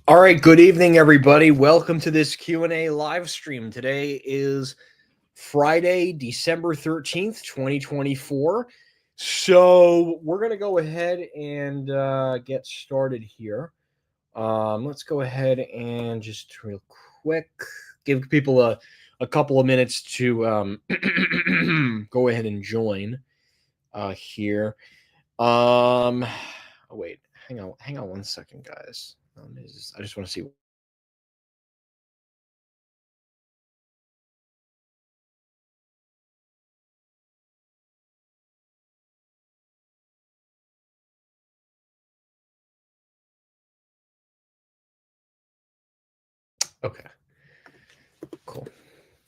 All right, good evening, everybody. Welcome to this Q&A live stream. Today is Friday, December 13th, 2024. So we're going to go ahead and get started here. Let's go ahead and just real quick give people a couple of minutes to go ahead and join here. Oh, wait, hang on 1 second, guys. I just want to see. Okay, cool.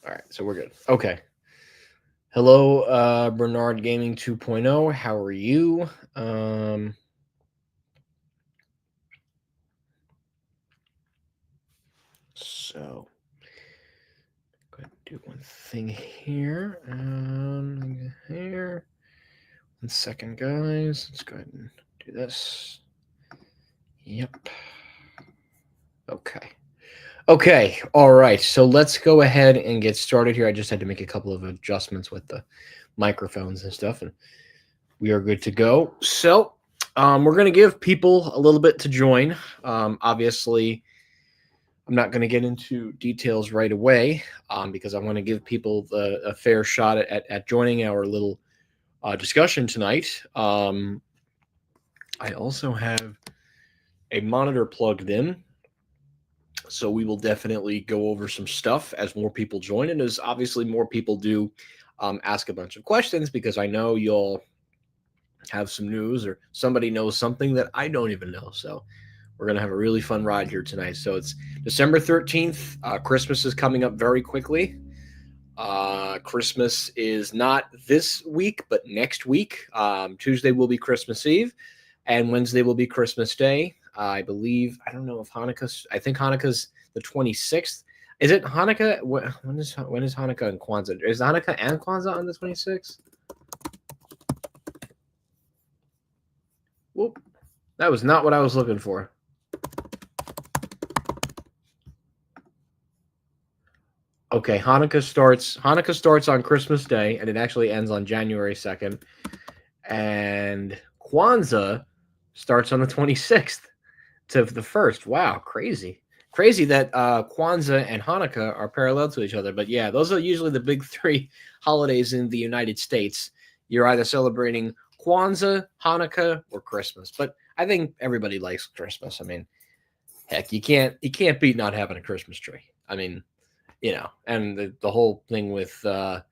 All right, so we're good. Okay. Hello, Bernard Gaming 2.0. How are you? So, go ahead and do one thing here. Here. 1 second, guys. Let's go ahead and do this. Yep. Okay. Okay. All right. So let's go ahead and get started here. I just had to make a couple of adjustments with the microphones and stuff, and we are good to go. So we're going to give people a little bit to join. Obviously, I'm not going to get into details right away because I want to give people a fair shot at joining our little discussion tonight. I also have a monitor plugged in, so we will definitely go over some stuff as more people join, and as obviously more people do ask a bunch of questions, because I know you'll have some news or somebody knows something that I don't even know. So we're going to have a really fun ride here tonight. So it's December 13th. Christmas is coming up very quickly. Christmas is not this week, but next week. Tuesday will be Christmas Eve, and Wednesday will be Christmas Day. I believe, I don't know if I think Hanukkah's the 26th. Is it Hanukkah? When is Hanukkah and Kwanzaa? Is Hanukkah and Kwanzaa on the 26th? Whoop. That was not what I was looking for. Okay, Hanukkah starts on Christmas Day, and it actually ends on January 2nd. And Kwanzaa starts on the 26th to the 1st. Wow, crazy. Crazy that Kwanzaa and Hanukkah are parallel to each other. But yeah, those are usually the big three holidays in the United States. You're either celebrating Kwanzaa, Hanukkah, or Christmas. But I think everybody likes Christmas. I mean, heck, you can't beat not having a Christmas tree. I mean, and the whole thing with Santa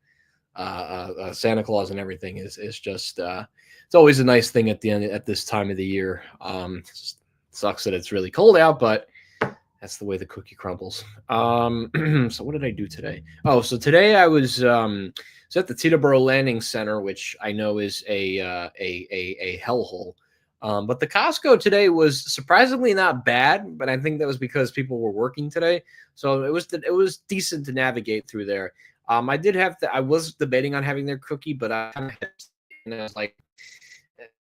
Claus and everything is just it's always a nice thing at the end at this time of the year. It just sucks that it's really cold out, but that's the way the cookie crumbles. So what did I do today? Oh, so today I was at the Teterboro Landing Center, which I know is a hellhole. But the Costco today was surprisingly not bad, but I think that was because people were working today, so it was decent to navigate through there. I was debating on having their cookie, but I was like,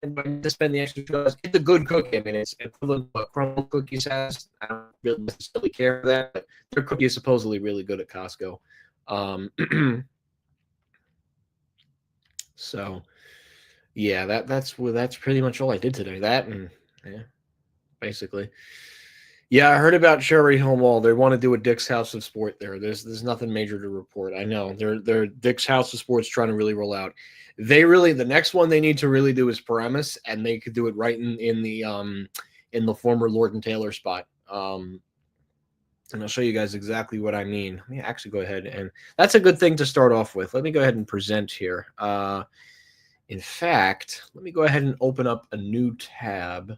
to spend the extra $2. It's a good cookie. I mean, it's equivalent to what Crumble Cookies has. I don't really necessarily care for that, but their cookie is supposedly really good at Costco. So yeah, that's pretty much all I did today. That and yeah, basically. Yeah, I heard about Cherry Hill Mall. They want to do a Dick's House of Sport there. There's nothing major to report. I know they're Dick's House of Sport's trying to really roll out. The next one they need to really do is Paramus, and they could do it right in the former Lord and Taylor spot. And I'll show you guys exactly what I mean. Let me actually go ahead, and that's a good thing to start off with. Let me go ahead and present here. In fact, let me go ahead and open up a new tab.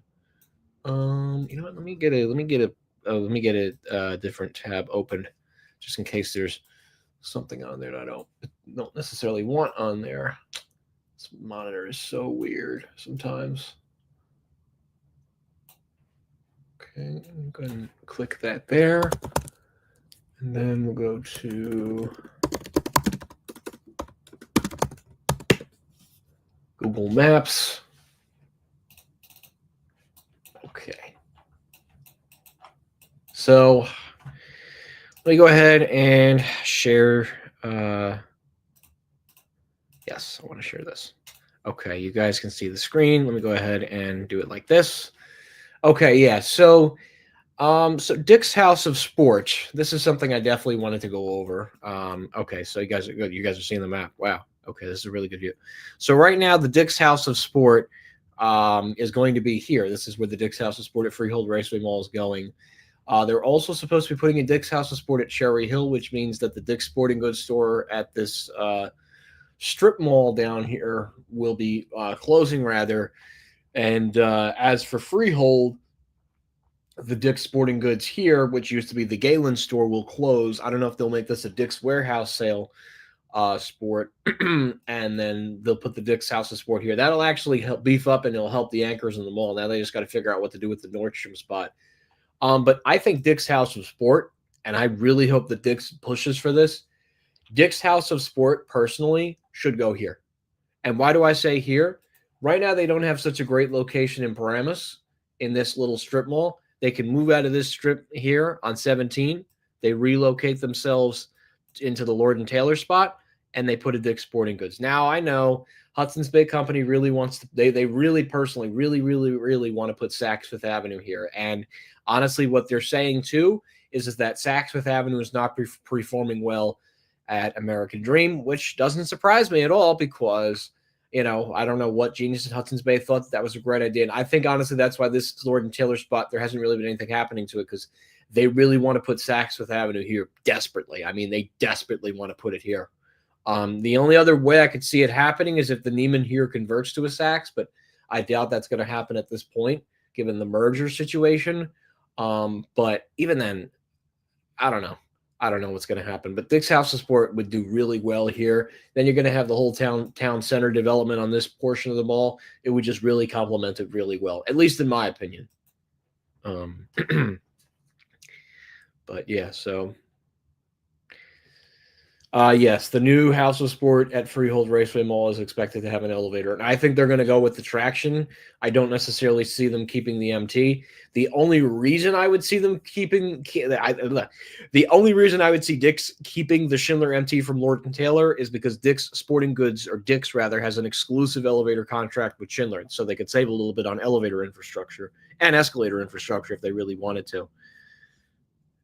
You know what? Let me get a different tab open, just in case there's something on there that I don't necessarily want on there. This monitor is so weird sometimes. Okay, I'm going to click that there, and then we'll go to Google Maps. Okay. So let me go ahead and share. Yes, I want to share this. Okay, you guys can see the screen. Let me go ahead and do it like this. Okay, yeah. So Dick's House of Sport. This is something I definitely wanted to go over. Okay, so you guys are good. You guys are seeing the map. Wow. Okay, this is a really good view. So right now, the Dick's House of Sport is going to be here. This is where the Dick's House of Sport at Freehold Raceway Mall is going. They're also supposed to be putting a Dick's House of Sport at Cherry Hill, which means that the Dick's Sporting Goods store at this strip mall down here will be closing rather. And as for Freehold, the Dick's Sporting Goods here, which used to be the Galen store, will close. I don't know if they'll make this a Dick's Warehouse sale sport, and then they'll put the Dick's House of Sport here. That'll actually help beef up and it'll help the anchors in the mall. Now they just got to figure out what to do with the Nordstrom spot. But I think Dick's House of Sport, and I really hope that Dick's pushes for this. Dick's House of Sport, personally, should go here. And why do I say here? Right now, they don't have such a great location in Paramus in this little strip mall. They can move out of this strip here on 17. They relocate themselves into the Lord and Taylor spot, and they put a Dick's Sporting Goods. Now, I know Hudson's Bay Company really wants to, they really personally, really want to put Saks Fifth Avenue here. And honestly, what they're saying too is that Saks Fifth Avenue is not performing well at American Dream, which doesn't surprise me at all because, you know, I don't know what genius at Hudson's Bay thought that was a great idea. And I think, honestly, that's why this Lord and Taylor spot, there hasn't really been anything happening to it because they really want to put Saks Fifth Avenue here desperately. I mean, they desperately want to put it here. The only other way I could see it happening is if the Neiman here converts to a Saks, but I doubt that's going to happen at this point, given the merger situation. But even then, I don't know. I don't know what's going to happen, but Dick's House of Sport would do really well here. Then you're going to have the whole town center development on this portion of the mall. It would just really complement it really well, at least in my opinion. But yeah, so yes, the new House of Sport at Freehold Raceway Mall is expected to have an elevator, and I think they're going to go with the traction. I don't necessarily see them keeping the MT. The only reason I would see them the only reason I would see Dick's keeping the Schindler MT from Lord and Taylor is because Dick's Sporting Goods, or Dick's rather, has an exclusive elevator contract with Schindler, so they could save a little bit on elevator infrastructure and escalator infrastructure if they really wanted to.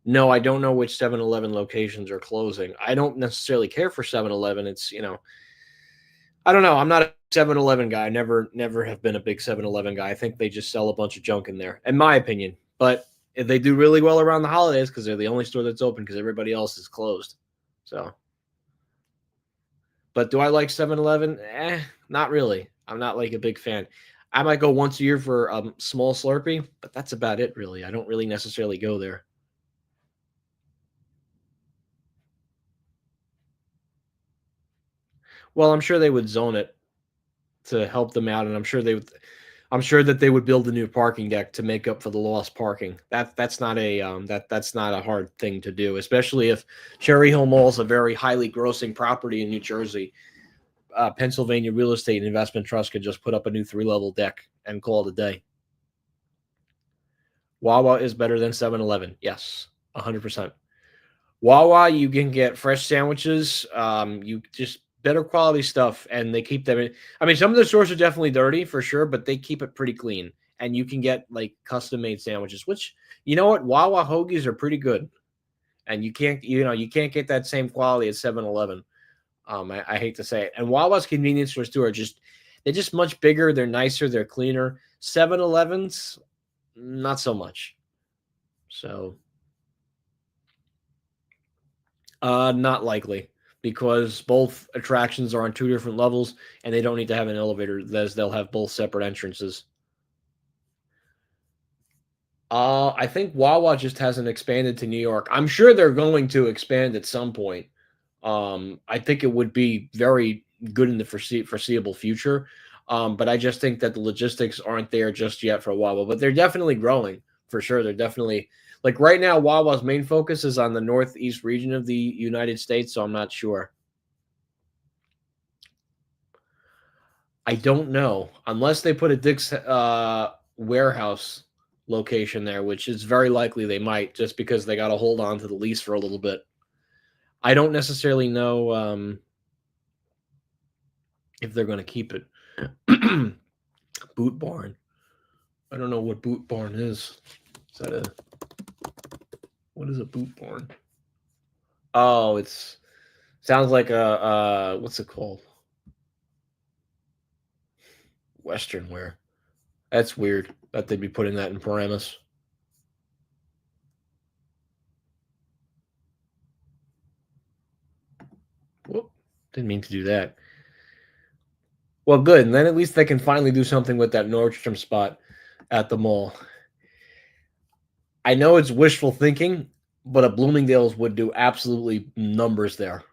No, I don't know which 7-Eleven locations are closing. I don't necessarily care for 7-Eleven. It's, you know, I don't know. I'm not a 7-Eleven guy. I never have been a big 7-Eleven guy. I think they just sell a bunch of junk in there, in my opinion. But they do really well around the holidays because they're the only store that's open because everybody else is closed. So, but do I like 7-Eleven? Not really. I'm not like a big fan. I might go once a year for a small Slurpee, but that's about it, really. I don't really necessarily go there. Well, I'm sure they would zone it to help them out, and I'm sure that they would build a new parking deck to make up for the lost parking. That's not a hard thing to do, especially if Cherry Hill Mall is a very highly grossing property in New Jersey. Pennsylvania Real Estate Investment Trust could just put up a new 3-level deck and call it a day. Wawa is better than 7-Eleven. Yes, 100%. Wawa, you can get fresh sandwiches. You just better quality stuff, and they keep them in. I mean, some of the stores are definitely dirty for sure, but they keep it pretty clean. And you can get like custom made sandwiches, which, you know what, Wawa hoagies are pretty good. And you can't get that same quality at 7-Eleven. I hate to say it. And Wawa's convenience stores too they're just much bigger, they're nicer, they're cleaner. 7-Elevens, not so much. So not likely, because both attractions are on 2 different levels and they don't need to have an elevator, as they'll have both separate entrances. I think Wawa just hasn't expanded to New York. I'm sure they're going to expand at some point. I think it would be very good in the foreseeable future. But I just think that the logistics aren't there just yet for Wawa, but they're definitely growing for sure. They're definitely, like, right now, Wawa's main focus is on the Northeast region of the United States, so I'm not sure. I don't know, unless they put a Dick's warehouse location there, which is very likely they might, just because they got to hold on to the lease for a little bit. I don't necessarily know if they're going to keep it. Boot Barn. I don't know what Boot Barn is. Is that a what is a Boot Barn? Oh, it's sounds like a what's it called? Western wear. That's weird that they'd be putting that in Paramus. Whoop. Didn't mean to do that. Well, good. And then at least they can finally do something with that Nordstrom spot at the mall. I know it's wishful thinking, but a Bloomingdale's would do absolutely numbers there.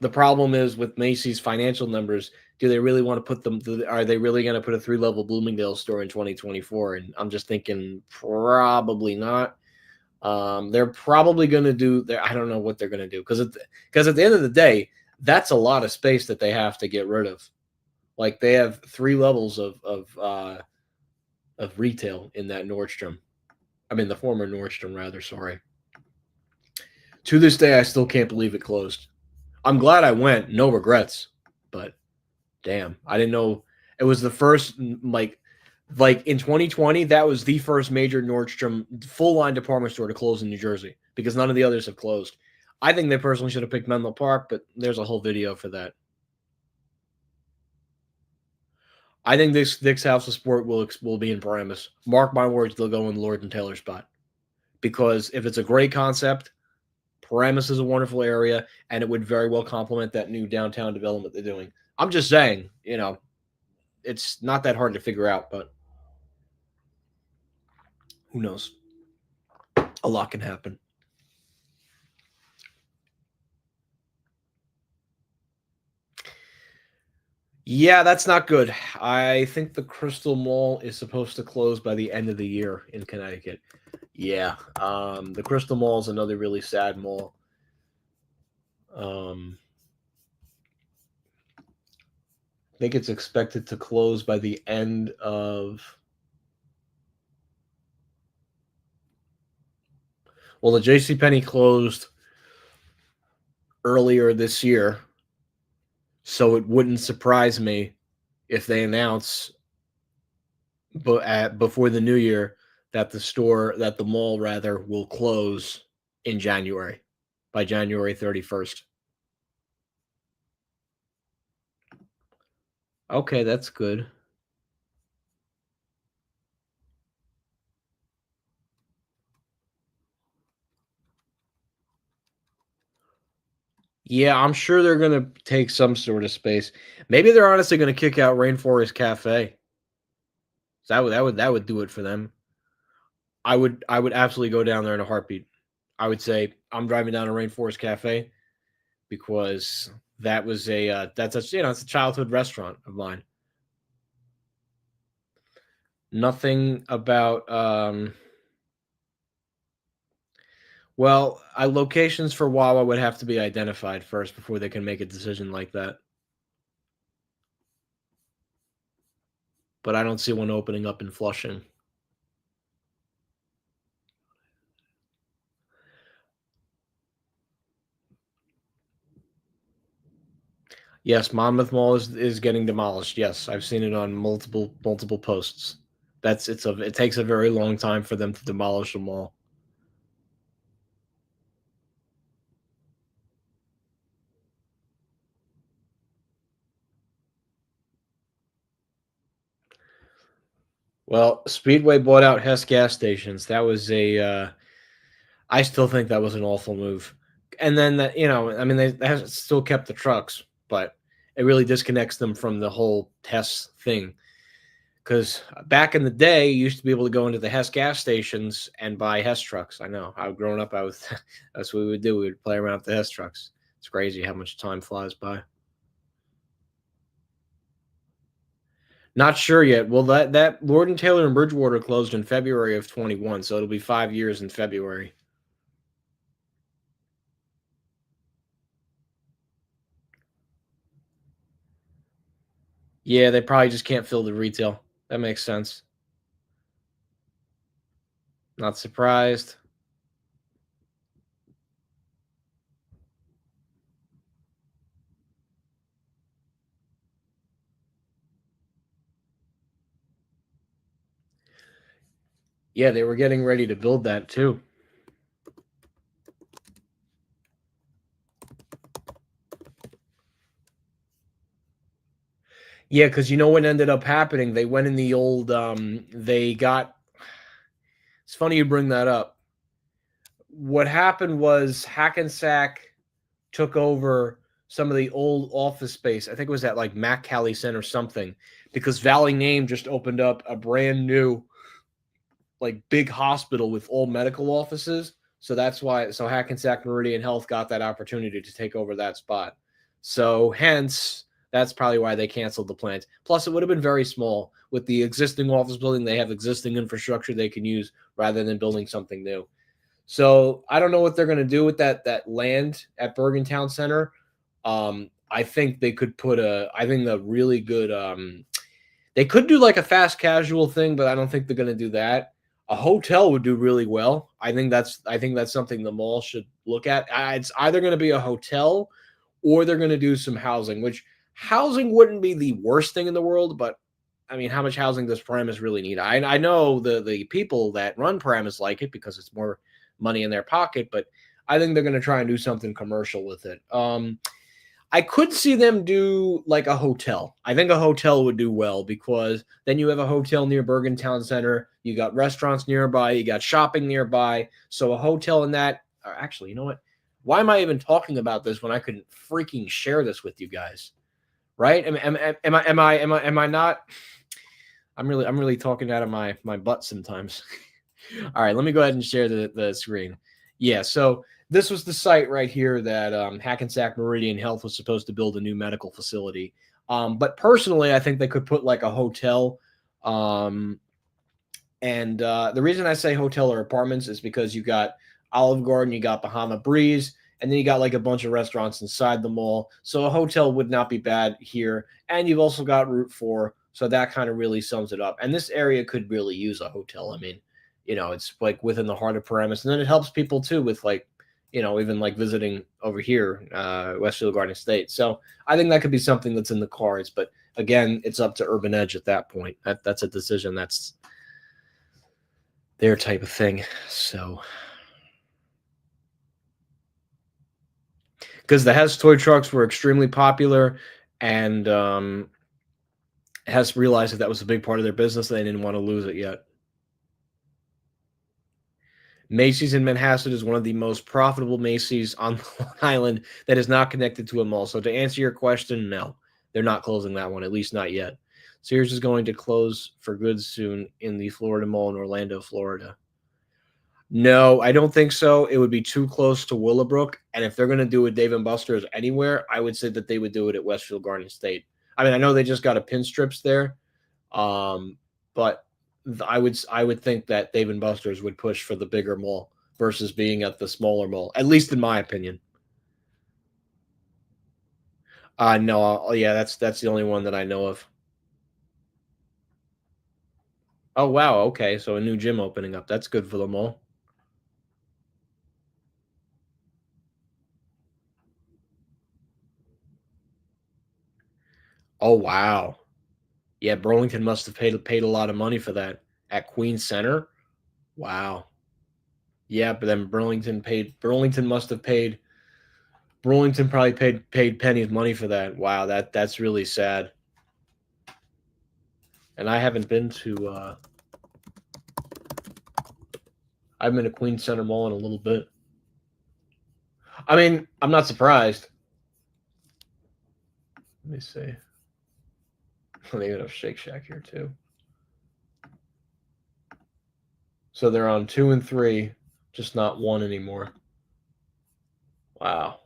The problem is with Macy's financial numbers, do they really want to put them, are they really going to put a 3-level Bloomingdale's store in 2024? And I'm just thinking probably not. They're probably going to do, I don't know what they're going to do, because at the end of the day, that's a lot of space that they have to get rid of. Like they have 3 levels of retail in that Nordstrom. I mean, the former Nordstrom, rather. Sorry. To this day, I still can't believe it closed. I'm glad I went. No regrets. But damn, I didn't know it was the first like in 2020. That was the first major Nordstrom full line department store to close in New Jersey because none of the others have closed. I think they personally should have picked Menlo Park, but there's a whole video for that. I think this House of Sport will be in Paramus. Mark my words, they'll go in Lord and Taylor spot. Because if it's a great concept, Paramus is a wonderful area, and it would very well complement that new downtown development they're doing. I'm just saying, it's not that hard to figure out, but who knows? A lot can happen. Yeah, that's not good. I think the Crystal Mall is supposed to close by the end of the year in Connecticut. Yeah, the Crystal Mall is another really sad mall. I think it's expected to close by the end of. Well, the JCPenney closed earlier this year, so it wouldn't surprise me if they announce before the new year that the mall rather will close in January, by January 31st. Okay, that's good. Yeah, I'm sure they're gonna take some sort of space. Maybe they're honestly gonna kick out Rainforest Cafe. That would do it for them. I would absolutely go down there in a heartbeat. I would say I'm driving down to Rainforest Cafe because that's it's a childhood restaurant of mine. Nothing about locations for Wawa would have to be identified first before they can make a decision like that. But I don't see one opening up in Flushing. Yes, Monmouth Mall is getting demolished. Yes, I've seen it on multiple posts. It takes a very long time for them to demolish a mall. Well, Speedway bought out Hess gas stations. That was I still think that was an awful move. And then they still kept the trucks, but it really disconnects them from the whole Hess thing. Because back in the day, you used to be able to go into the Hess gas stations and buy Hess trucks. I know. Growing up, that's what we would do. We would play around with the Hess trucks. It's crazy how much time flies by. Not sure yet. Well, that Lord and Taylor and Bridgewater closed in February of 21, so it'll be 5 years in February. Yeah, they probably just can't fill the retail. That makes sense. Not surprised. Yeah, they were getting ready to build that too. Yeah, because you know what ended up happening? They went in the old they got it's funny you bring that up. What happened was Hackensack took over some of the old office space. I think it was at like Mac Cali Center or something, because Valley Name just opened up a brand new like big hospital with all medical offices. So that's why Hackensack Meridian Health got that opportunity to take over that spot. So hence that's probably why they canceled the plant. Plus, it would have been very small with the existing office building. They have existing infrastructure they can use rather than building something new. So I don't know what they're going to do with that land at Bergen Town Center. I think they could put I think the really good they could do like a fast casual thing, but I don't think they're going to do that. A hotel would do really well. I think that's something the mall should look at. It's either going to be a hotel or they're going to do some housing, which housing wouldn't be the worst thing in the world, but I mean, how much housing does Paramus really need? I know the people that run Paramus like it because it's more money in their pocket, but I think they're going to try and do something commercial with it. I could see them do like a hotel. I think a hotel would do well because then you have a hotel near Bergen Town Center. You got restaurants nearby. You got shopping nearby. So a hotel in that. Actually, you know what? Why am I even talking about this when I could freaking share this with you guys? Right? Am I not? I'm really talking out of my butt sometimes. All right, let me go ahead and share the screen. Yeah, so this was the site right here that Hackensack Meridian Health was supposed to build a new medical facility. But personally, I think they could put like a hotel. And the reason I say hotel or apartments is because you got Olive Garden, you got Bahama Breeze, and then you got like a bunch of restaurants inside the mall. So a hotel would not be bad here. And you've also got Route 4. So that kind of really sums it up. And this area could really use a hotel. I mean, it's like within the heart of Paramus. And then it helps people too with like, even like visiting over here, Westfield Garden State. So I think that could be something that's in the cards. But again, it's up to Urban Edge at that point. That's a decision that's their type of thing. So, because the Hess toy trucks were extremely popular, and Hess realized that was a big part of their business. They didn't want to lose it yet. Macy's in Manhasset is one of the most profitable Macy's on the island that is not connected to a mall. So to answer your question, no, they're not closing that one, at least not yet. Sears is going to close for good soon in the Florida Mall in Orlando, Florida. No, I don't think so. It would be too close to Willowbrook. And if they're going to do a Dave and Buster's anywhere, I would say that they would do it at Westfield Garden State. I mean, I know they just got a Pinstrips there, but I would think that Dave and Buster's would push for the bigger mall versus being at the smaller mall, at least in my opinion. No, yeah, that's the only one that I know of. Oh wow, okay, so a new gym opening up. That's good for the mall. Oh wow. Yeah, Burlington must have paid a lot of money for that at Queens Center. Wow. Yeah, but then Burlington must have paid Burlington probably paid pennies money for that. Wow, that's really sad. And I haven't been to I've been to Queens Center Mall in a little bit. I mean, I'm not surprised. Let me see. They even have Shake Shack here too. So they're on 2 and 3, just not 1 anymore. Wow.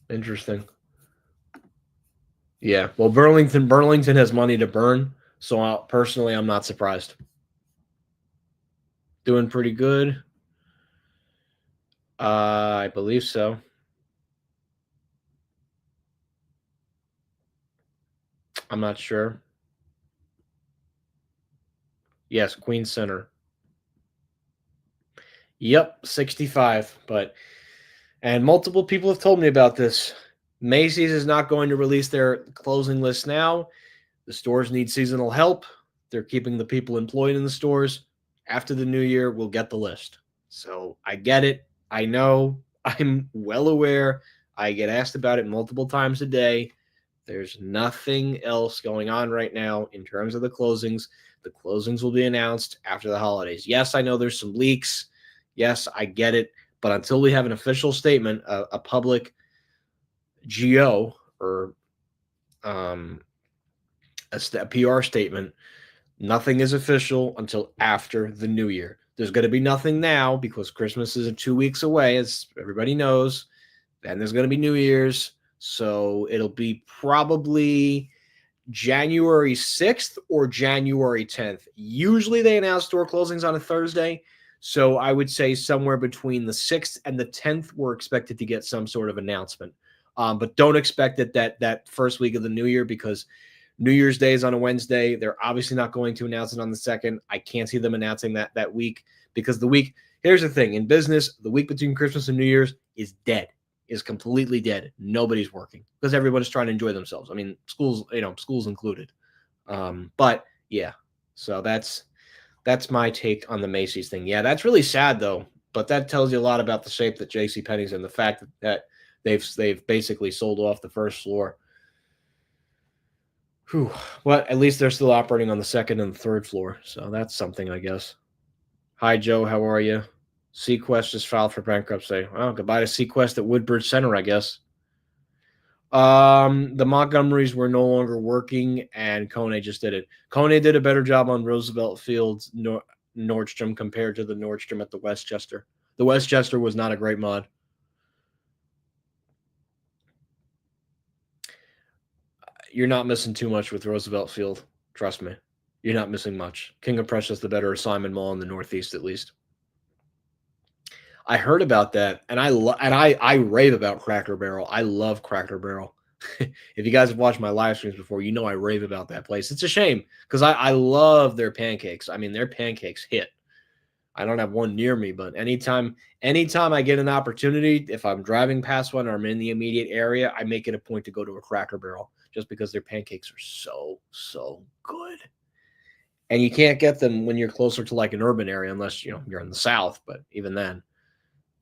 Interesting. Yeah. Well, Burlington has money to burn, so personally, I'm not surprised. Doing pretty good. I believe so. I'm not sure. Yes, Queen Center. Yep, 65. And multiple people have told me about this. Macy's is not going to release their closing list now. The stores need seasonal help. They're keeping the people employed in the stores. After the new year, we'll get the list. So I get it. I know. I'm well aware. I get asked about it multiple times a day. There's nothing else going on right now in terms of the closings. The closings will be announced after the holidays. Yes, I know there's some leaks. Yes, I get it. But until we have an official statement, a public GO or um, a PR statement, nothing is official until after the new year. There's going to be nothing now because Christmas is 2 weeks away, as everybody knows. Then there's going to be New Year's. So it'll be probably January 6th or January 10th. Usually they announce store closings on a Thursday. So I would say somewhere between the 6th and the 10th, we're expected to get some sort of announcement. But don't expect it that first week of the new year because New Year's Day is on a Wednesday. They're obviously not going to announce it on the 2nd. I can't see them announcing that week because the week, here's the thing, in business, the week between Christmas and New Year's is dead, is completely dead. Nobody's working because everybody's trying to enjoy themselves. I mean, schools included. But yeah, so that's my take on the Macy's thing. Yeah, that's really sad though, but that tells you a lot about the shape that JCPenney's in, the fact that they've basically sold off the first floor. Whew. Well, at least they're still operating on the second and third floor, so that's something, I guess. Hi, Joe. How are you? Sequest just filed for bankruptcy. Well, goodbye to Sequest at Woodbridge Center, I guess. The Montgomerys were no longer working, and Kone just did it. Kone did a better job on Roosevelt Fields Nordstrom compared to the Nordstrom at the Westchester. The Westchester was not a great mod. You're not missing too much with Roosevelt Field. Trust me. You're not missing much. King of Prussia is the better assignment mall in the Northeast, at least. I heard about that, and I rave about Cracker Barrel. I love Cracker Barrel. If you guys have watched my live streams before, you know I rave about that place. It's a shame because I love their pancakes. I mean, their pancakes hit. I don't have one near me, but anytime I get an opportunity, if I'm driving past one or I'm in the immediate area, I make it a point to go to a Cracker Barrel just because their pancakes are so good. And you can't get them when you're closer to like an urban area unless you're in the South. But even then,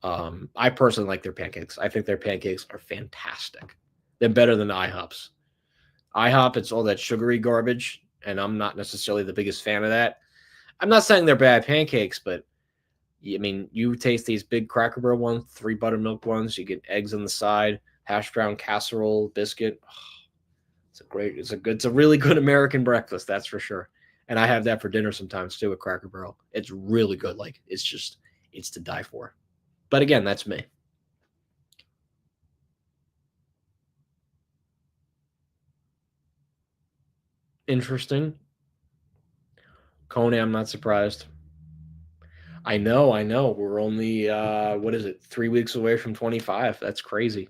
I personally like their pancakes. I think their pancakes are fantastic. They're better than IHOP's. IHOP, it's all that sugary garbage, and I'm not necessarily the biggest fan of that. I'm not saying they're bad pancakes, but I mean, you taste these big Cracker Barrel ones, 3 buttermilk ones. You get eggs on the side, hash brown casserole, biscuit. It's a really good American breakfast, that's for sure. And I have that for dinner sometimes too at Cracker Barrel. It's really good. Like it's to die for. But again, that's me. Interesting. Kone, I'm not surprised. I know. We're only what is it? 3 weeks away from 25. That's crazy.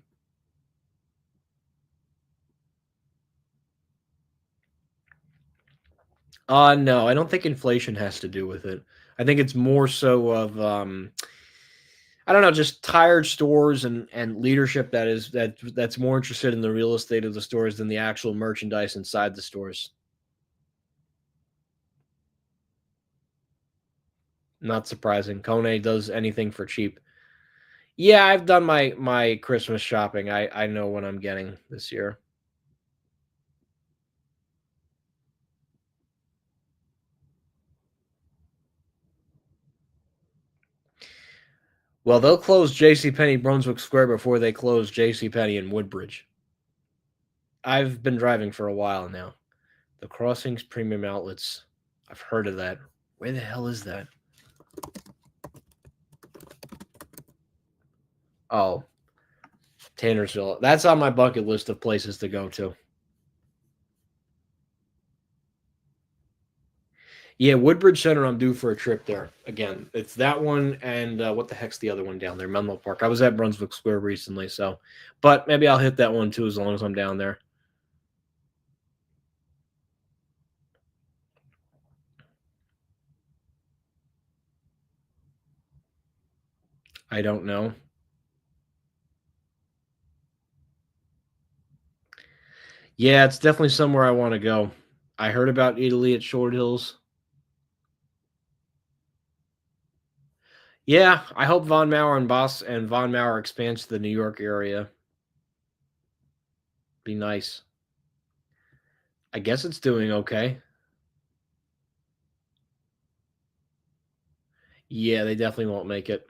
No, I don't think inflation has to do with it. I think it's more so of I don't know, just tired stores and leadership that's more interested in the real estate of the stores than the actual merchandise inside the stores. Not surprising. Kone does anything for cheap. Yeah, I've done my Christmas shopping. I know what I'm getting this year. Well, they'll close JCPenney Brunswick Square before they close JCPenney in Woodbridge. I've been driving for a while now. The Crossings Premium Outlets. I've heard of that. Where the hell is that? Oh, Tannersville. That's on my bucket list of places to go to. Yeah, Woodbridge Center. I'm due for a trip there again. It's that one and what the heck's the other one down there? Menlo Park. I was at Brunswick Square recently, but maybe I'll hit that one too as long as I'm down there. I don't know. Yeah, it's definitely somewhere I want to go. I heard about Italy at Short Hills. Yeah, I hope Von Mauer and Von Mauer expands to the New York area. Be nice. I guess it's doing okay. Yeah, they definitely won't make it.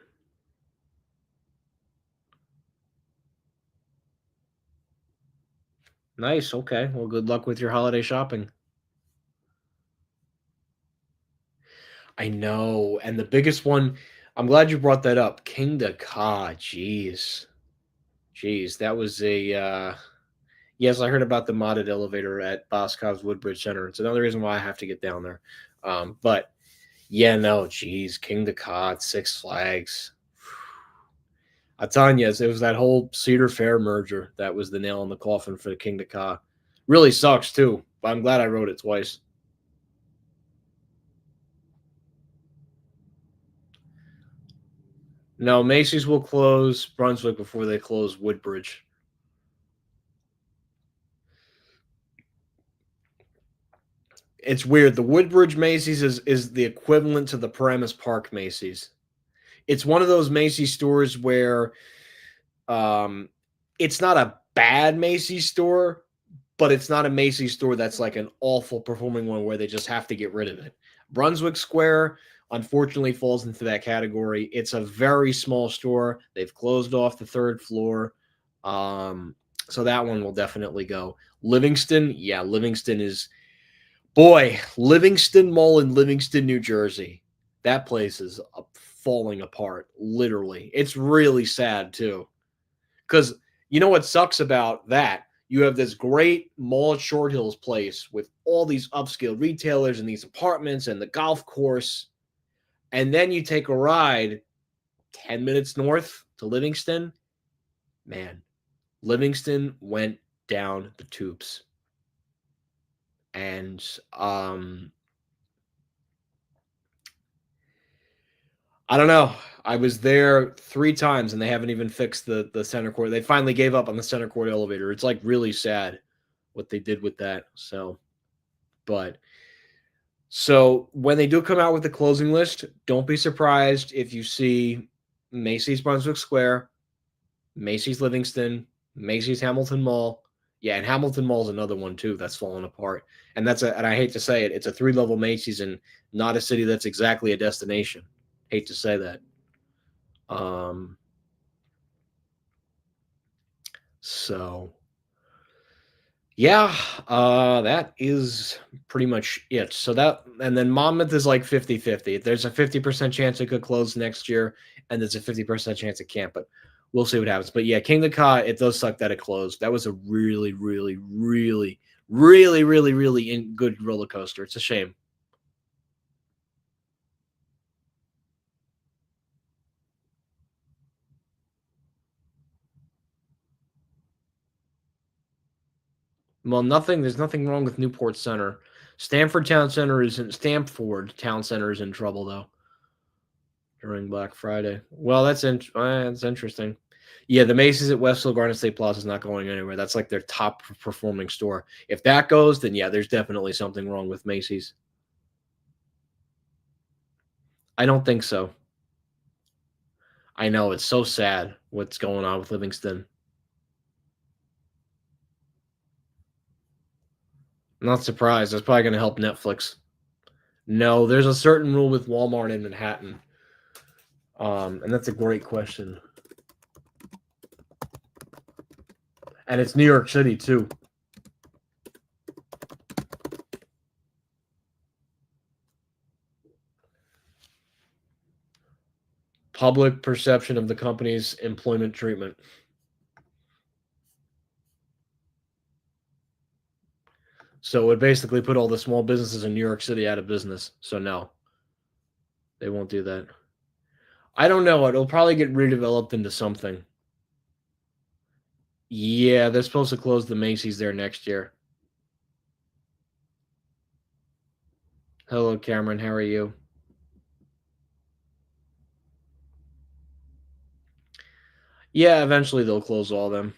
Nice. Okay. Well, good luck with your holiday shopping. I know. And the biggest one, I'm glad you brought that up. Kingda Ka. Jeez. Jeez. That was a yes, I heard about the modded elevator at Boscov's Woodbridge Center. It's another reason why I have to get down there. But yeah, no, geez, King the Cod, Six Flags. I'm telling you, it was that whole Cedar Fair merger that was the nail in the coffin for the King the Cod. Really sucks too, but I'm glad I wrote it twice. No, Macy's will close Brunswick before they close Woodbridge. It's weird. The Woodbridge Macy's is the equivalent to the Paramus Park Macy's. It's one of those Macy's stores where um, it's not a bad Macy's store, but it's not a Macy's store that's like an awful performing one where they just have to get rid of it. Brunswick Square, unfortunately, falls into that category. It's a very small store. They've closed off the third floor. Um, so that one will definitely go. Livingston, yeah, Livingston is, boy, Livingston Mall in Livingston, New Jersey. That place is falling apart, literally. It's really sad, too. Because you know what sucks about that? You have this great mall at Short Hills place with all these upscale retailers and these apartments and the golf course. And then you take a ride 10 minutes north to Livingston. Man, Livingston went down the tubes. And I don't know. I was there 3 times and they haven't even fixed the center court. They finally gave up on the center court elevator. It's like really sad what they did with that. But so when they do come out with the closing list, don't be surprised if you see Macy's Brunswick Square, Macy's Livingston, Macy's Hamilton Mall. Yeah, and Hamilton Mall is another one too that's falling apart. And and I hate to say it, it's a 3-level Macy's and not a city that's exactly a destination. Hate to say that. Um, so yeah, that is pretty much it. So that, and then Monmouth is like 50-50. There's a 50% chance it could close next year, and there's a 50% chance it can't, but we'll see what happens. But yeah, King of Ka, it does suck that it closed. That was a really, really, really, really, really, really good roller coaster. It's a shame. Well, there's nothing wrong with Newport Center. Stamford Town Center is in trouble though during Black Friday. Well, that's interesting. Yeah, the Macy's at Westfield Garden State Plaza is not going anywhere. That's like their top performing store. If that goes, then yeah, there's definitely something wrong with Macy's. I don't think so. I know it's so sad what's going on with Livingston. I'm not surprised. That's probably going to help Netflix. No, there's a certain rule with Walmart in Manhattan. And that's a great question. And it's New York City too. Public perception of the company's employment treatment. So it would basically put all the small businesses in New York City out of business. So no, they won't do that. I don't know. It'll probably get redeveloped into something. Yeah, they're supposed to close the Macy's there next year. Hello, Cameron. How are you? Yeah, eventually they'll close all of them.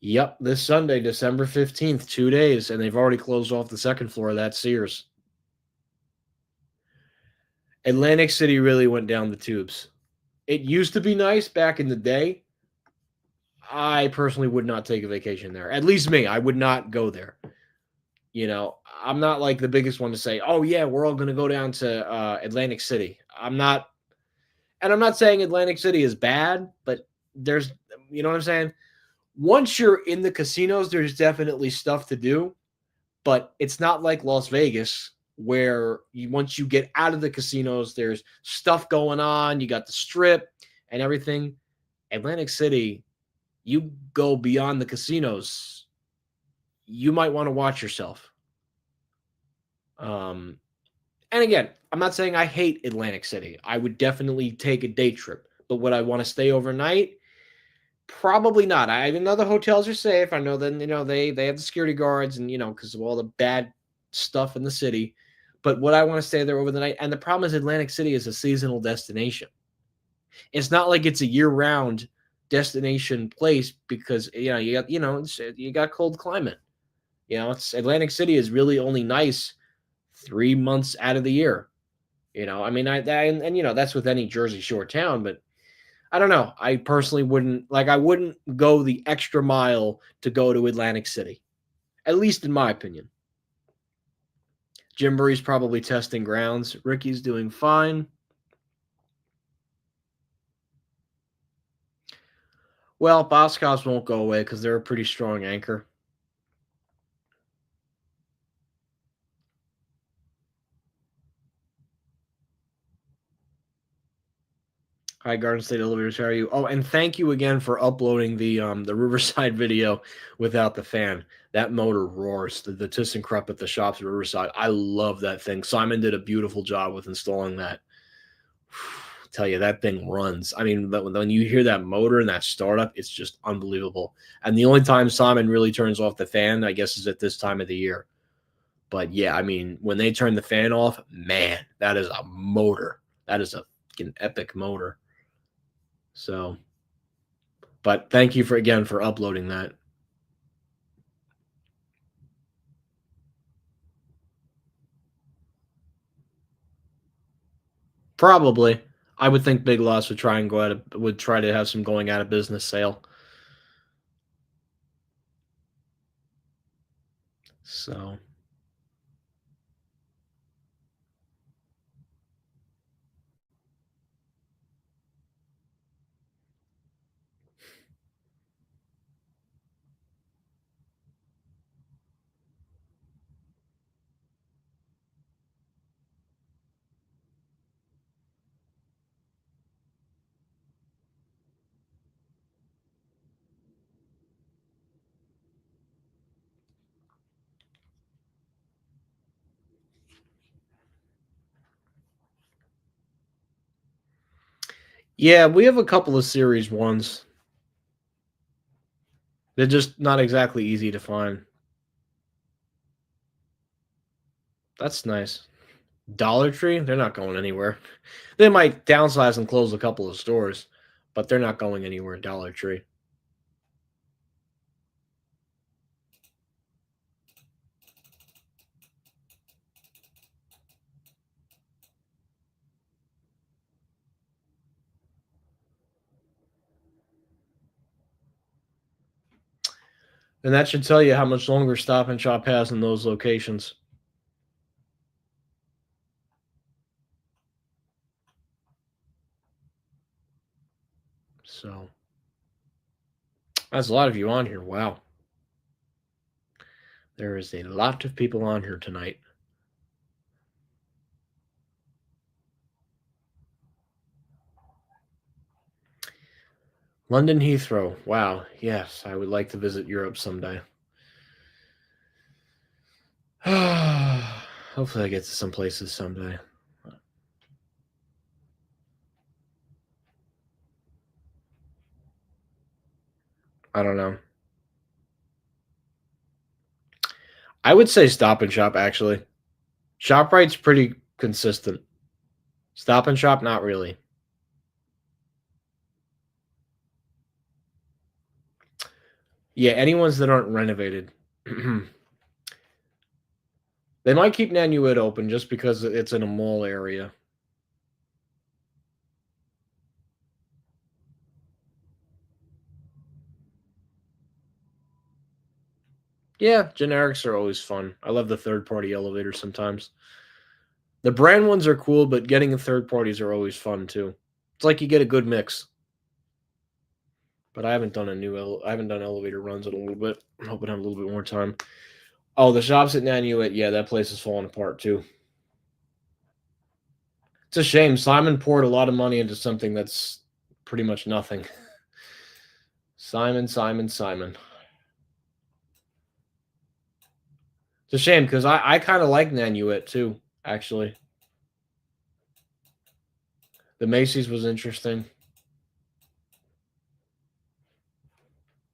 Yep, this Sunday, December 15th, 2 days, and they've already closed off the second floor of that Sears. Atlantic City really went down the tubes. It used to be nice back in the day. I personally would not take a vacation there. At least me, I would not go there. I'm not like the biggest one to say, "Oh yeah, we're all going to go down to Atlantic City." I'm not, and I'm not saying Atlantic City is bad, but there's, you know what I'm saying? Once you're in the casinos, there's definitely stuff to do, but it's not like Las Vegas where once you get out of the casinos, there's stuff going on. You got the strip and everything. Atlantic City, you go beyond the casinos, you might want to watch yourself. Um, and again, I'm not saying I hate Atlantic City. I would definitely take a day trip, but would I want to stay overnight? Probably not. I know the hotels are safe. I know that they have the security guards and because of all the bad stuff in the city. But would I want to stay there over the night? And the problem is Atlantic City is a seasonal destination. It's not like it's a year-round destination place because you got cold climate. It's Atlantic City is really only nice 3 months out of the year. I mean, that's with any Jersey Shore town, but I don't know. I personally wouldn't go the extra mile to go to Atlantic City, at least in my opinion. Jimbury's probably testing grounds. Ricky's doing fine. Well, Boscov's won't go away because they're a pretty strong anchor. Hi, Garden State Elevators. How are you? Oh, and thank you again for uploading the Riverside video without the fan. That motor roars. The ThyssenKrupp at the shops at Riverside. I love that thing. Simon did a beautiful job with installing that. Tell you, that thing runs. I mean, when you hear that motor and that startup, it's just unbelievable. And the only time Simon really turns off the fan, I guess, is at this time of the year. But yeah, I mean, when they turn the fan off, man, that is a motor. That is a fucking epic motor. So, but thank you for uploading that. Probably, I would think Big Lots would try to have some going out of business sale. So, yeah, we have a couple of series ones. They're just not exactly easy to find. That's nice. Dollar Tree, they're not going anywhere. They might downsize and close a couple of stores, but they're not going anywhere. Dollar Tree. And that should tell you how much longer Stop and Shop has in those locations. So that's a lot of you on here. Wow. There is a lot of people on here tonight. London Heathrow. Wow. Yes, I would like to visit Europe someday. Hopefully I get to some places someday. I don't know. I would say Stop and Shop, actually. ShopRite's pretty consistent. Stop and Shop, not really. Yeah, any ones that aren't renovated. They might keep Nanuet open just because it's in a mall area. Yeah, generics are always fun. I love the third-party elevators sometimes. The brand ones are cool, but getting the third parties are always fun too. It's like you get a good mix. But I haven't done I haven't done elevator runs in a little bit. I'm hoping to have a little bit more time. Oh, the shops at Nanuet, yeah, that place is falling apart too. It's a shame. Simon poured a lot of money into something that's pretty much nothing. Simon. It's a shame because I kind of like Nanuet too, actually. The Macy's was interesting.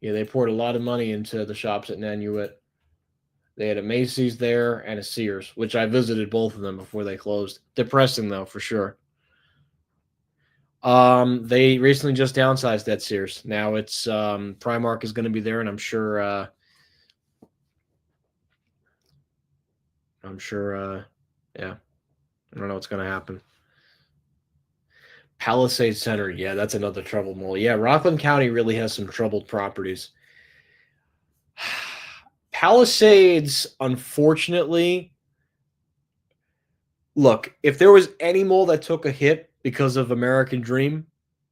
Yeah, they poured a lot of money into the shops at Nanuet. They had a Macy's there and a Sears, which I visited both of them before they closed. Depressing though, for sure. They recently just downsized that Sears. Now it's Primark is going to be there, and yeah, I don't know what's going to happen. Palisades Center, yeah, that's another troubled mall. Yeah, Rockland County really has some troubled properties. Palisades, unfortunately, look, if there was any mall that took a hit because of American Dream,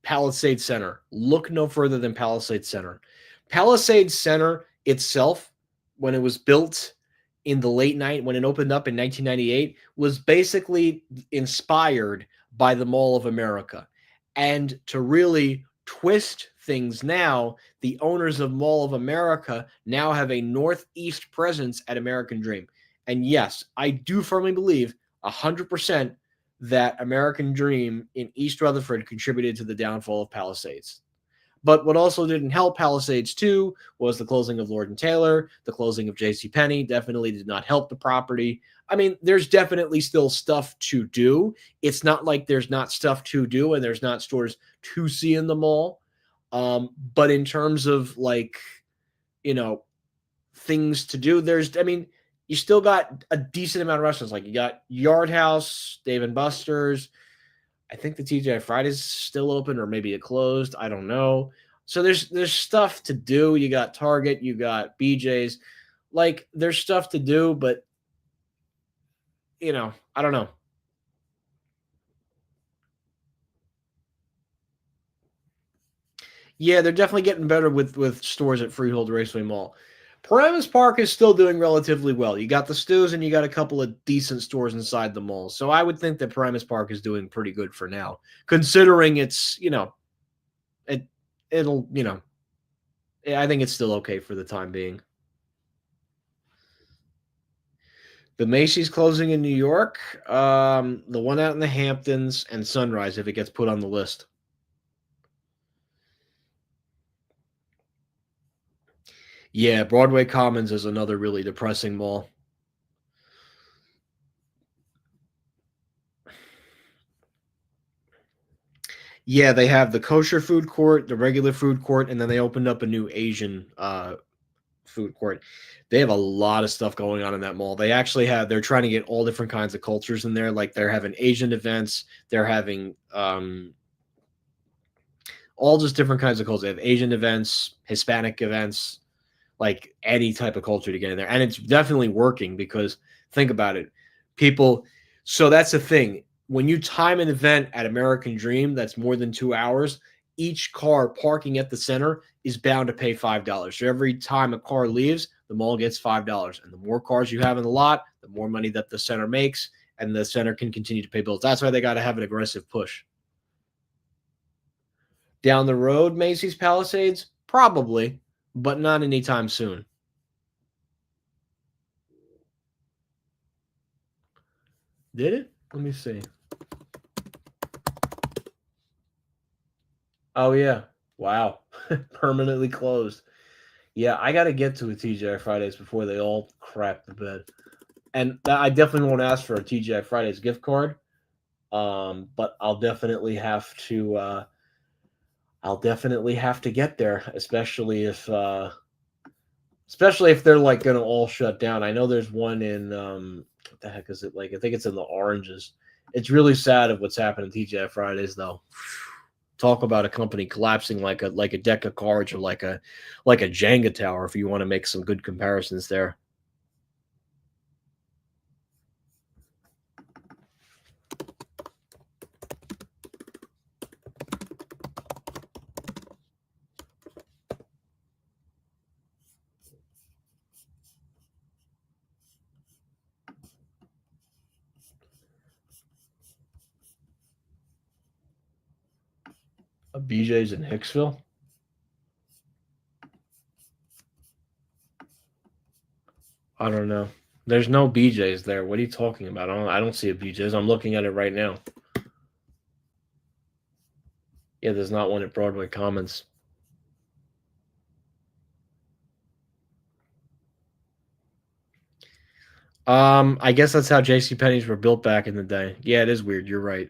Palisades Center. Look no further than Palisades Center. Palisades Center itself, when it was built in the late night, when it opened up in 1998, was basically inspired by the Mall of America. And to really twist things now, the owners of Mall of America now have a Northeast presence at American Dream. And yes, I do firmly believe 100% that American Dream in East Rutherford contributed to the downfall of Palisades. But what also didn't help Palisades 2 was the closing of Lord and Taylor, the closing of J.C. Penney definitely did not help the property. I mean, there's definitely still stuff to do. It's not like there's not stuff to do and there's not stores to see in the mall. But in terms of like, you know, things to do, you still got a decent amount of restaurants. Like you got Yard House, Dave and Buster's. I think the TGI Fridays still open or maybe it closed. I don't know. So there's stuff to do. You got Target, you got BJ's. Like there's stuff to do, but I don't know. Yeah, they're definitely getting better with stores at Freehold Raceway Mall. Paramus Park is still doing relatively well. You got the Stews and you got a couple of decent stores inside the mall. So I would think that Paramus Park is doing pretty good for now, considering it it'll I think it's still okay for the time being. The Macy's closing in New York, the one out in the Hamptons, and Sunrise if it gets put on the list. Yeah, Broadway Commons is another really depressing mall. Yeah, they have the kosher food court, the regular food court, and then they opened up a new Asian food court. They have a lot of stuff going on in that mall. They're trying to get all different kinds of cultures in there. Like they're having Asian events, they're having all just different kinds of cultures. They have Asian events, Hispanic events, like any type of culture to get in there. And it's definitely working because think about it. People, so that's the thing. When you time an event at American Dream that's more than 2 hours, each car parking at the center is bound to pay $5. So every time a car leaves, the mall gets $5. And the more cars you have in the lot, the more money that the center makes, and the center can continue to pay bills. That's why they got to have an aggressive push. Down the road, Macy's Palisades? Probably, but not anytime soon. Did it? Let me see. Oh yeah. Wow. Permanently closed. Yeah, I got to get to a TGI Fridays before they all crap the bed. And I definitely won't ask for a TGI Fridays gift card. But I'll definitely have to get there, especially if especially if they're like going to all shut down. I know there's one in what the heck is it? Like I think it's in the Oranges. It's really sad of what's happened at TGI Fridays though. Talk about a company collapsing like a deck of cards or like a Jenga tower if you want to make some good comparisons there. A BJ's in Hicksville? I don't know. There's no BJ's there. What are you talking about? I don't see a BJ's. I'm looking at it right now. Yeah, there's not one at Broadway Commons. I guess that's how J.C. Penney's were built back in the day. Yeah, it is weird. You're right.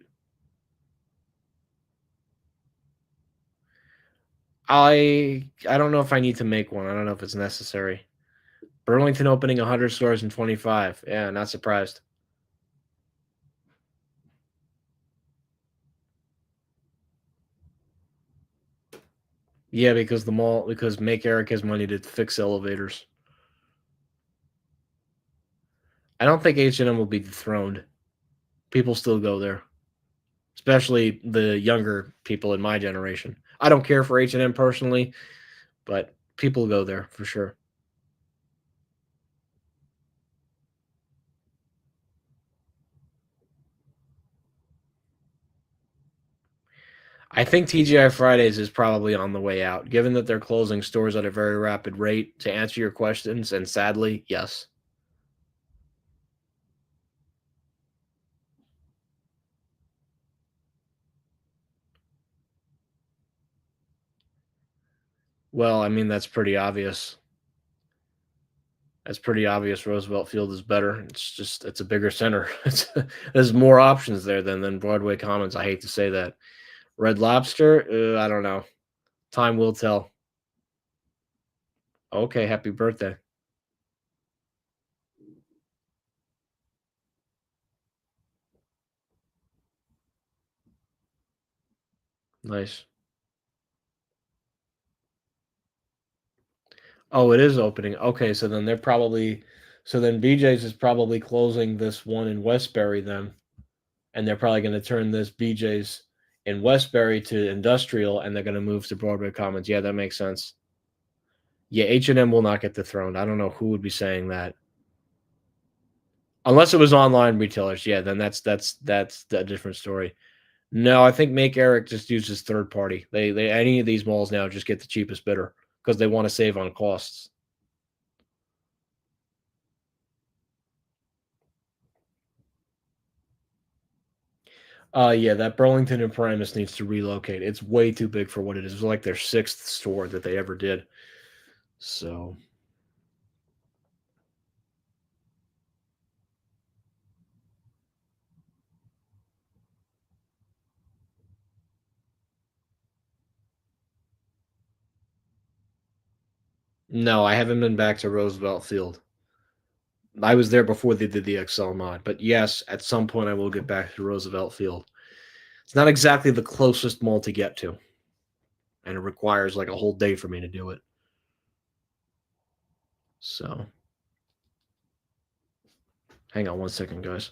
I don't know if I need to make one. I don't know if it's necessary. Burlington opening 100 stores in 25. Yeah, not surprised. Yeah, because Make Eric has money to fix elevators. I don't think H&M will be dethroned. People still go there, especially the younger people in my generation. I don't care for H&M personally, but people go there for sure. I think TGI Fridays is probably on the way out, given that they're closing stores at a very rapid rate. To answer your questions, and sadly, yes. Well, I mean that's pretty obvious. That's pretty obvious. Roosevelt Field is better. It's a bigger center. There's more options there than Broadway Commons. I hate to say that. Red Lobster, I don't know. Time will tell. Okay, happy birthday. Nice. Oh, it is opening. Okay, so then BJ's is probably closing this one in Westbury then, and they're probably going to turn this BJ's in Westbury to industrial, and they're going to move to Broadway Commons. Yeah, that makes sense. Yeah, H&M will not get dethroned. I don't know who would be saying that. Unless it was online retailers. Yeah, then that's a different story. No, I think Make Eric just uses third party. They any of these malls now just get the cheapest bidder because they want to save on costs. Yeah, that Burlington and Paramus needs to relocate. It's way too big for what it is. It's like their sixth store that they ever did. So no, I haven't been back to Roosevelt Field. I was there before they did the XL mod, but yes, at some point I will get back to Roosevelt Field. It's not exactly the closest mall to get to, and it requires like a whole day for me to do it. So hang on one second, guys.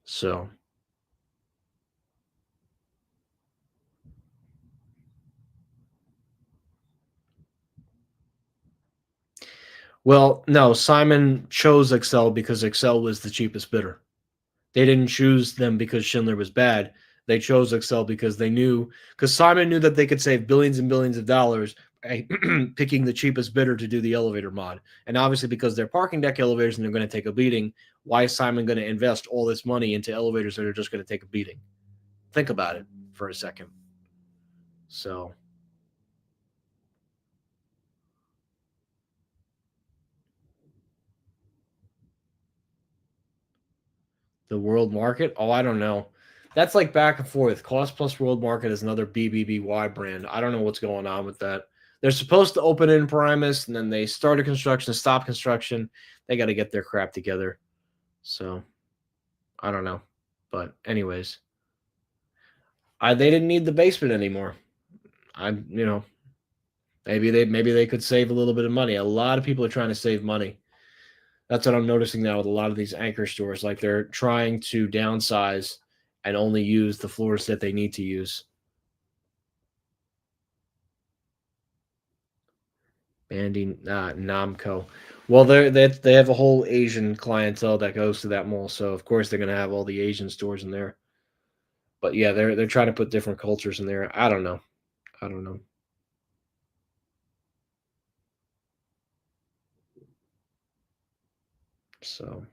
So well, no, Simon chose Excel because Excel was the cheapest bidder. They didn't choose them because Schindler was bad. They chose Excel because they knew, because Simon knew that they could save billions and billions of dollars by picking the cheapest bidder to do the elevator mod. And obviously, because they're parking deck elevators and they're going to take a beating, why is Simon going to invest all this money into elevators that are just going to take a beating? Think about it for a second. So The world market? Oh, I don't know. That's like back and forth. Cost Plus World Market is another BBBY brand. I don't know what's going on with that. They're supposed to open in Primus, and then they started construction, stop construction. They got to get their crap together. So I don't know. But anyways, they didn't need the basement anymore. Maybe they could save a little bit of money. A lot of people are trying to save money. That's what I'm noticing now with a lot of these anchor stores. Like they're trying to downsize and only use the floors that they need to use. Namco. Well, they have a whole Asian clientele that goes to that mall, so of course they're going to have all the Asian stores in there. But yeah, they're trying to put different cultures in there. I don't know. I don't know. So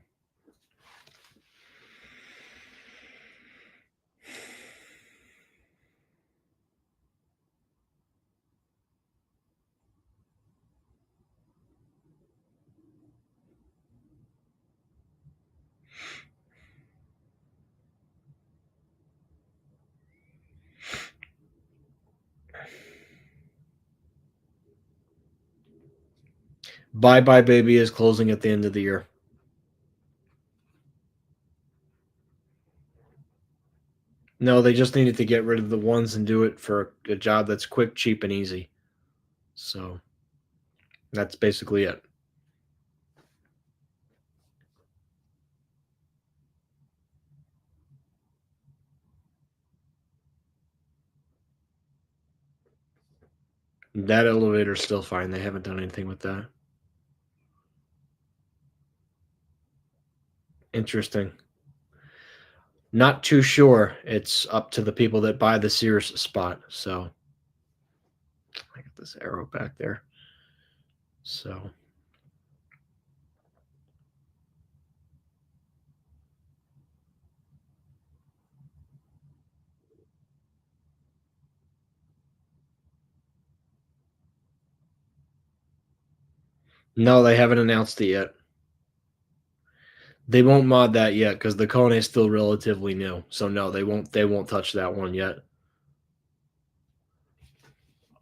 Bye Bye Baby is closing at the end of the year. No, they just needed to get rid of the ones and do it for a job that's quick, cheap, and easy. So that's basically it. That elevator's still fine. They haven't done anything with that. Interesting. Not too sure. It's up to the people that buy the Sears spot. So I got this arrow back there. So no, they haven't announced it yet. They won't mod that yet because the Kone is still relatively new. So no, they won't. They won't touch that one yet.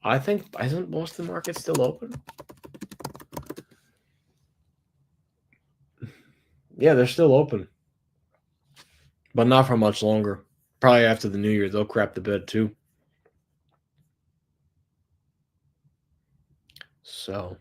I think isn't most of the market still open? Yeah, they're still open, but not for much longer. Probably after the new year, they'll crap the bed too. So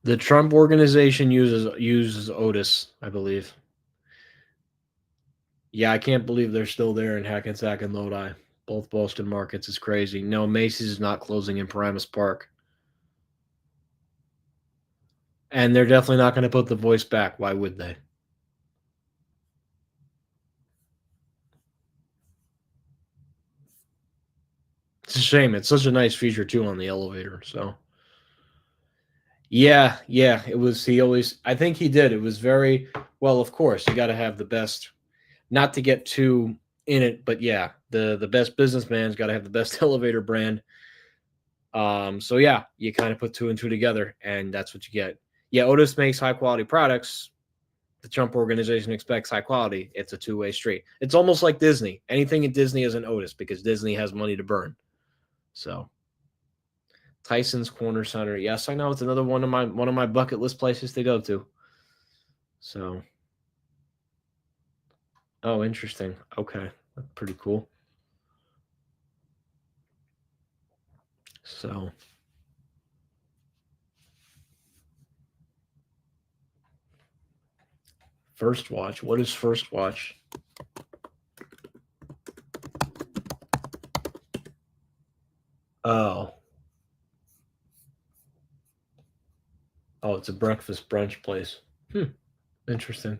the Trump organization uses Otis, I believe. Yeah, I can't believe they're still there in Hackensack and Lodi. Both Boston markets is crazy. No, Macy's is not closing in Paramus Park. And they're definitely not going to put the voice back. Why would they? It's a shame. It's such a nice feature too on the elevator. So yeah, it was he always I think he did. It was very well, of course, you gotta have the best, not to get too in it, but yeah, the best businessman's gotta have the best elevator brand. So yeah, you kind of put two and two together, and that's what you get. Yeah, Otis makes high quality products. The Trump organization expects high quality. It's a two-way street. It's almost like Disney. Anything in Disney is an Otis because Disney has money to burn. So Tyson's Corner Center. Yes, I know it's another one of my bucket list places to go to. So oh, interesting. Okay. That's pretty cool. So First Watch. What is First Watch? Oh. Oh, it's a breakfast brunch place. Interesting.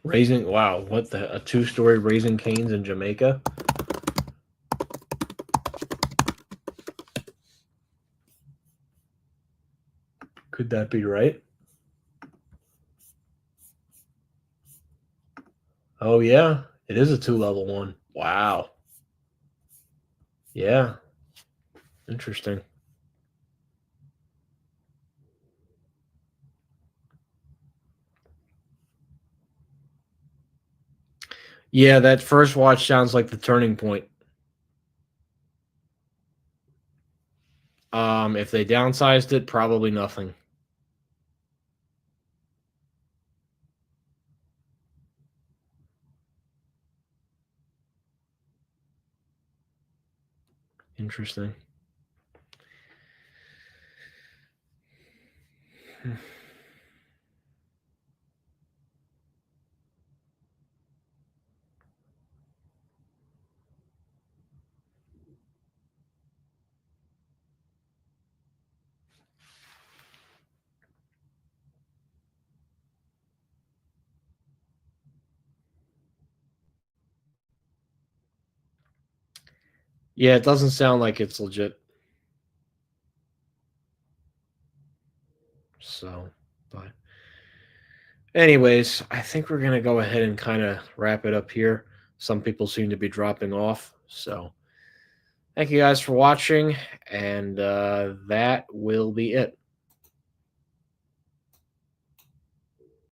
Raising, wow, what the, a 2-story Raising Cane's in Jamaica? Could that be right? Oh yeah, it is a 2-level one. Wow. Yeah, interesting. Yeah, that first watch sounds like the turning point. If they downsized it, probably nothing. Interesting. Yeah, it doesn't sound like it's legit. So, but anyways, I think we're gonna go ahead and kind of wrap it up here. Some people seem to be dropping off, so thank you guys for watching, and that will be it.